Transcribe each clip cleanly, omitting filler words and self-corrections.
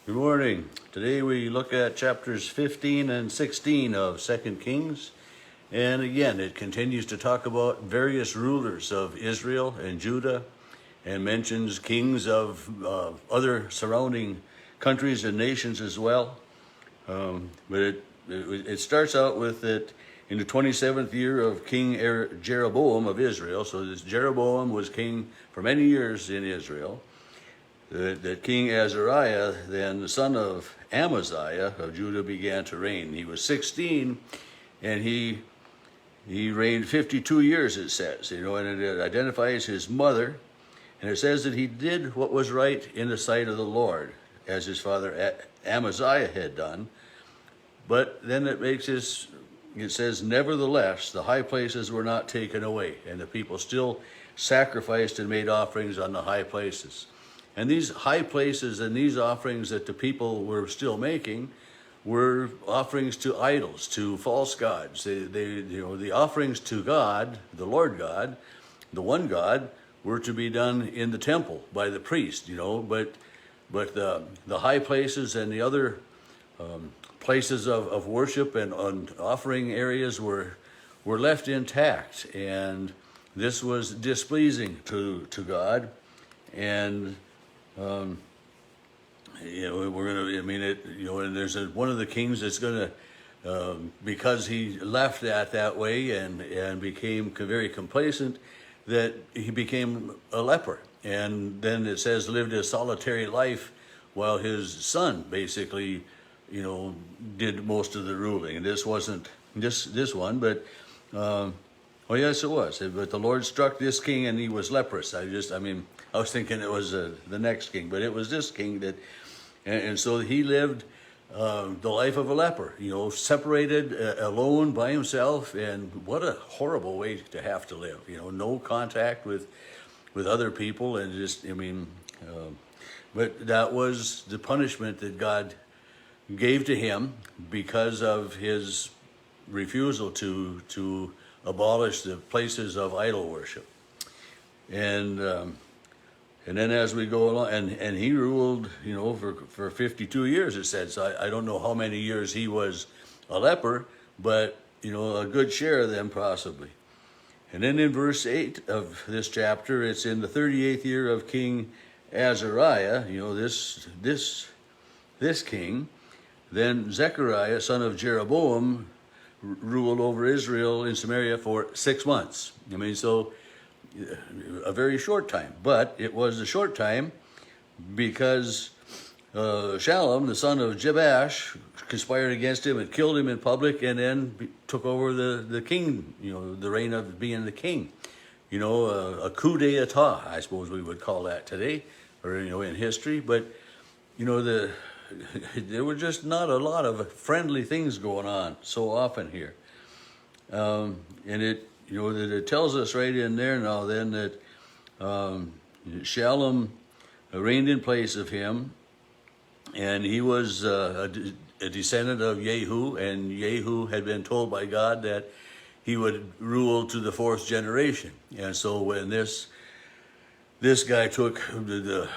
Good morning. Today we look at chapters 15 and 16 of 2 Kings. And again, it continues to talk about various rulers of Israel and Judah and mentions kings of other surrounding countries and nations as well. But it starts out with it in the 27th year of King Jeroboam of Israel. So this Jeroboam was king for many years in Israel. That King Azariah, then the son of Amaziah of Judah, began to reign. He was 16, and he reigned 52 years, it says, and it identifies his mother, and it says that he did what was right in the sight of the Lord, as his father Amaziah had done. But then it says, nevertheless, the high places were not taken away, and the people still sacrificed and made offerings on the high places. And these high places and these offerings that the people were still making were offerings to idols, to false gods. The offerings to God, the Lord God, the one God, were to be done in the temple by the priest. But the high places and the other places of worship and offering areas were left intact, and this was displeasing to God. And we're gonna. And there's one of the kings that's gonna, because he left that way and became very complacent, that he became a leper, and then it says lived a solitary life, while his son basically, did most of the ruling. And this wasn't this one, but. Oh yes, it was. But the Lord struck this king, and he was leprous. I was thinking it was the next king, but it was this king that, and so he lived the life of a leper. Separated, alone by himself, and what a horrible way to have to live. No contact with other people, and but that was the punishment that God gave to him because of his refusal to abolish the places of idol worship. And then as we go along, and he ruled, for 52 years, it said. So I don't know how many years he was a leper, but, a good share of them possibly. And then in verse 8 of this chapter, it's in the 38th year of King Azariah, this king. Then Zechariah, son of Jeroboam, ruled over Israel in Samaria for 6 months. So a very short time. But it was a short time because Shallum, the son of Jabesh, conspired against him and killed him in public, and then took over the king, the reign of being the king. A coup d'etat, I suppose we would call that today, or, in history. But, there were just not a lot of friendly things going on so often here. And it, that it tells us right in there now then that Shallum reigned in place of him, and he was a descendant of Jehu, and Jehu had been told by God that he would rule to the 4th generation. And so when this guy took the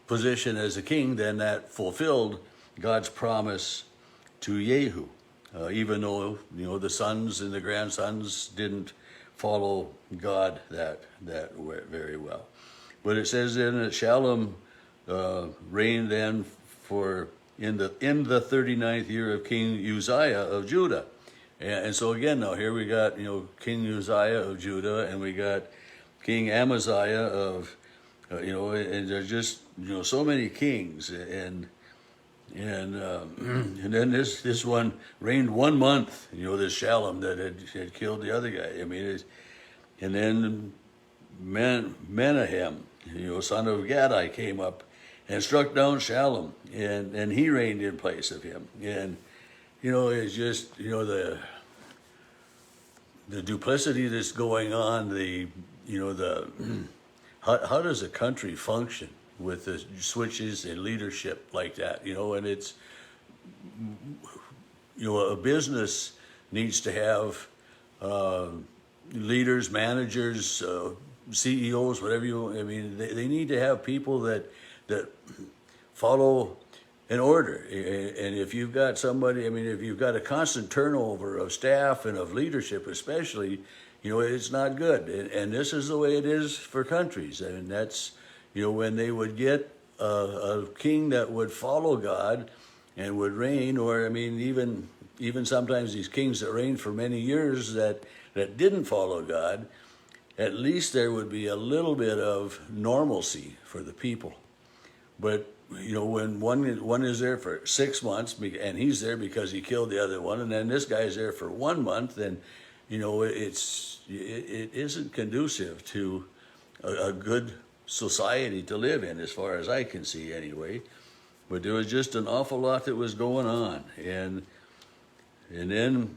position as a king, then that fulfilled God's promise to Jehu, even though the sons and the grandsons didn't follow God that very well. But it says then that Shallum reigned then in the 39th year of King Uzziah of Judah. And so again, now here we got King Uzziah of Judah, and we got King Amaziah of and there's just so many kings, and then this one reigned 1 month. This Shallum that had killed the other guy. And then Menahem, son of Gadai, came up and struck down Shallum, and he reigned in place of him. And it's just the duplicity that's going on. How does a country function with the switches in leadership like that? And it's, a business needs to have leaders, managers, CEOs, whatever they need to have people that follow in order. And if you've got somebody, I mean, if you've got a constant turnover of staff and of leadership especially, it's not good. And this is the way it is for countries. I mean, that's, when they would get a king that would follow God and would reign, or I mean, even sometimes these kings that reigned for many years that didn't follow God, at least there would be a little bit of normalcy for the people. But when one is there for 6 months, and he's there because he killed the other one, and then this guy's there for 1 month, then it isn't conducive to a good society to live in, as far as I can see anyway. But there was just an awful lot that was going on, and then.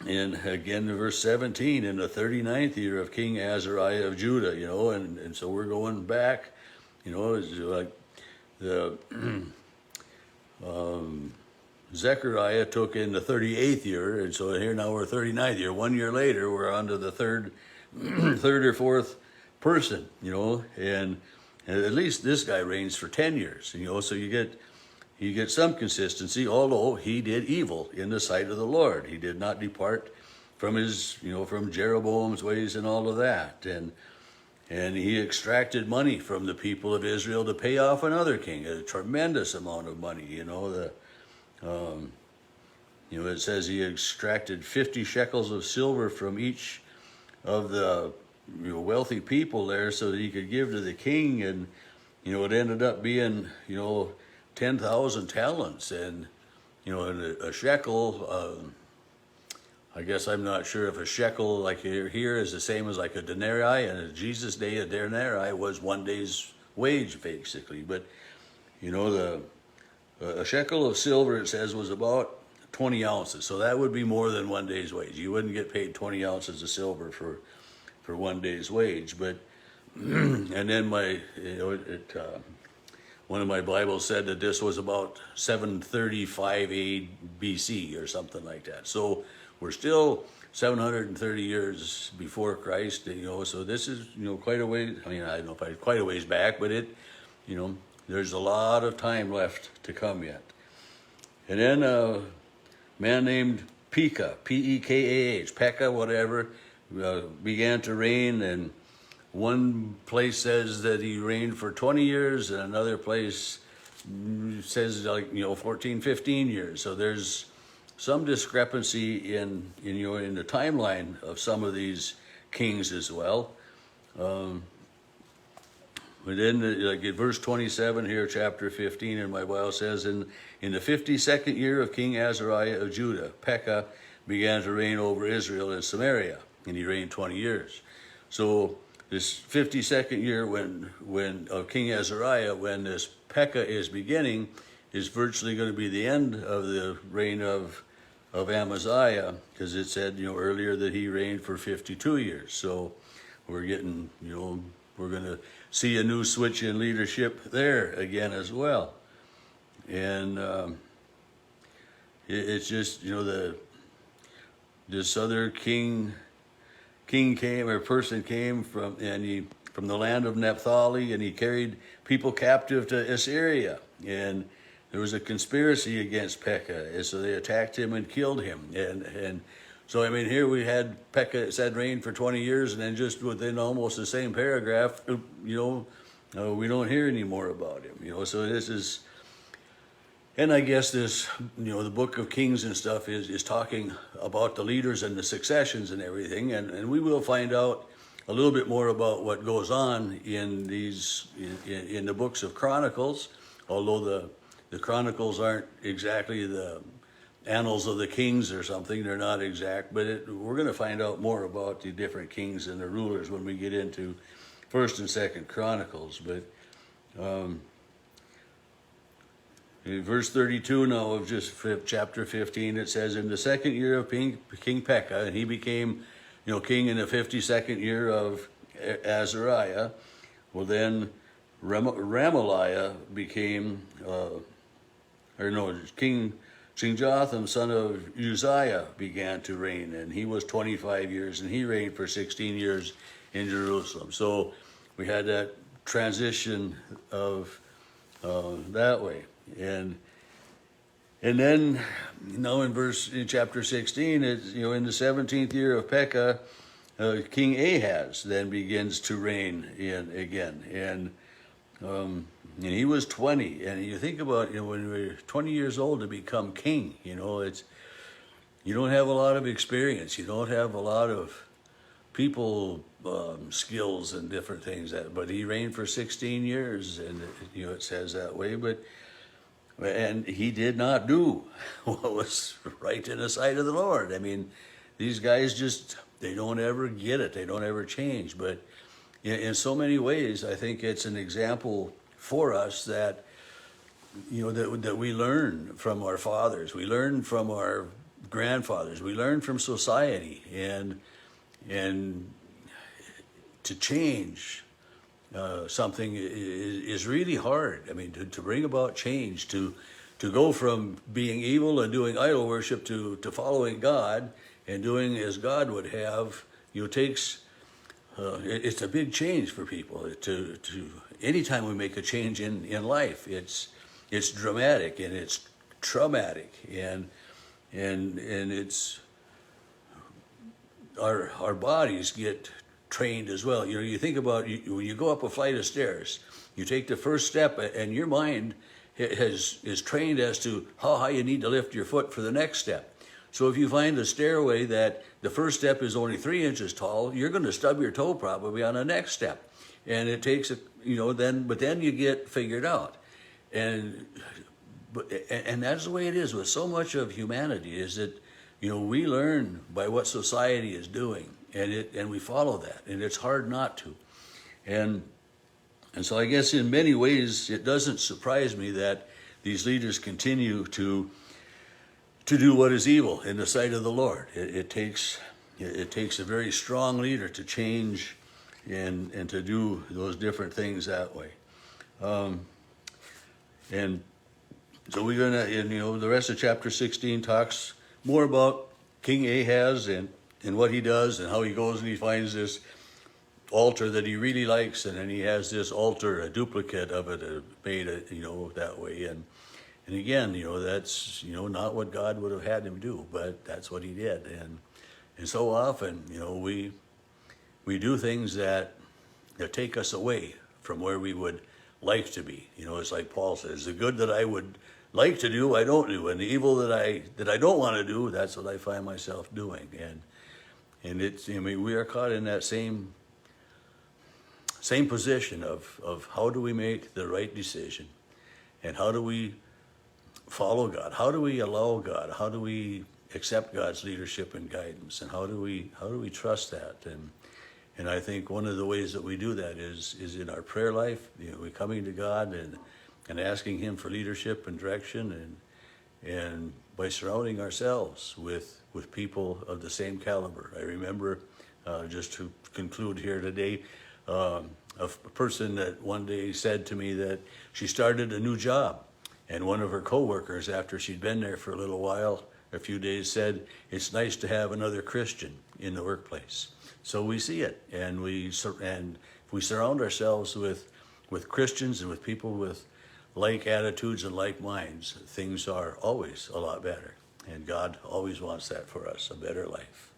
And again, in verse 17, in the 39th year of King Azariah of Judah, and so we're going back, it's like the Zechariah took in the 38th year, and so here now we're 39th year. 1 year later, we're on to the third or fourth person, and at least this guy reigns for 10 years, so you get some consistency, although he did evil in the sight of the Lord. He did not depart from his, from Jeroboam's ways and all of that. And he extracted money from the people of Israel to pay off another king, a tremendous amount of money. It says he extracted 50 shekels of silver from each of the wealthy people there so that he could give to the king. And, it ended up being, 10,000 talents, and a shekel. I guess I'm not sure if a shekel like here is the same as like a denarii, and in Jesus' day a denarii was 1 day's wage basically. But a shekel of silver, it says, was about 20 ounces, so that would be more than 1 day's wage. You wouldn't get paid 20 ounces of silver for 1 day's wage. But and then one of my Bibles said that this was about 735 BC or something like that. So we're still 730 years before Christ, so this is, quite a ways. I mean, I don't know if I quite a ways back, but there's a lot of time left to come yet. And then a man named Pekah, P-E-K-A-H, Pekah, whatever, began to reign, and one place says that he reigned for 20 years, and another place says 14, 15 years. So there's some discrepancy in the timeline of some of these kings as well. But then, like in verse 27 here, chapter 15 in my Bible says, in the 52nd year of King Azariah of Judah, Pekah began to reign over Israel and Samaria, and he reigned 20 years. So this 52nd year when of King Azariah, when this Pekah is beginning, is virtually going to be the end of the reign of Amaziah, because it said earlier that he reigned for 52 years. So we're getting we're going to see a new switch in leadership there again as well. And it's just this other king came, or person came from the land of Naphtali, and he carried people captive to Assyria, and there was a conspiracy against Pekah, and so they attacked him and killed him. And so I mean, here we had Pekah, it said, reigned for 20 years, and then just within almost the same paragraph, we don't hear any more about him. So this is, and I guess this, the book of Kings and stuff is talking about the leaders and the successions and everything, and we will find out a little bit more about what goes on in the books of Chronicles, although the Chronicles aren't exactly the annals of the kings or something. They're not exact, but we're going to find out more about the different kings and the rulers when we get into 1st and 2nd Chronicles. But in verse 32 now of just chapter 15, it says, in the 2nd year of King Pekah, and he became king in the 52nd year of Azariah. Well, then Ramaliah became, King Jotham, son of Uzziah, began to reign, and he was 25 years, and he reigned for 16 years in Jerusalem. So we had that transition of that way. And then, in chapter 16, it's, in the 17th year of Pekah, King Ahaz then begins to reign again. And he was 20. And you think about, when we're 20 years old to become king, you don't have a lot of experience. You don't have a lot of people skills and different things. But he reigned for 16 years, and it says that way. And he did not do what was right in the sight of the Lord. I mean, these guys they don't ever get it. They don't ever change. But in so many ways, I think it's an example for us that, that we learn from our fathers. We learn from our grandfathers. We learn from society. And to change something is really hard. I mean, to bring about change, to go from being evil and doing idol worship to following God and doing as God would have, takes. It's a big change for people. To anytime we make a change in life, it's dramatic and it's traumatic and it's our bodies get trained as well. You think about when you go up a flight of stairs, you take the first step, and your mind is trained as to how high you need to lift your foot for the next step. So if you find a stairway that the first step is only 3 inches tall, you're going to stub your toe probably on the next step, and it takes then you get figured out, and that's the way it is with so much of humanity. Is that we learn by what society is doing. And we follow that, and it's hard not to. And so I guess in many ways it doesn't surprise me that these leaders continue to do what is evil in the sight of the Lord. It takes a very strong leader to change and to do those different things that way. And so we're gonna, the rest of chapter 16 talks more about King Ahaz and what he does and how he goes and he finds this altar that he really likes, and then he has this altar, a duplicate of it, made that way. And again, that's not what God would have had him do, but that's what he did. And so often, we do things that take us away from where we would like to be. It's like Paul says, the good that I would like to do, I don't do, and the evil that I don't want to do, that's what I find myself doing. And we are caught in that same position of how do we make the right decision, and how do we follow God, how do we allow God, how do we accept God's leadership and guidance, and how do we trust that? And I think one of the ways that we do that is in our prayer life. We're coming to God and asking Him for leadership and direction, and by surrounding ourselves with people of the same caliber. I remember, just to conclude here today, a person that one day said to me that she started a new job, and one of her coworkers, after she'd been there for a little while, a few days, said, "It's nice to have another Christian in the workplace." So we see it, and if we surround ourselves with Christians and with people with like attitudes and like minds, things are always a lot better. And God always wants that for us, a better life.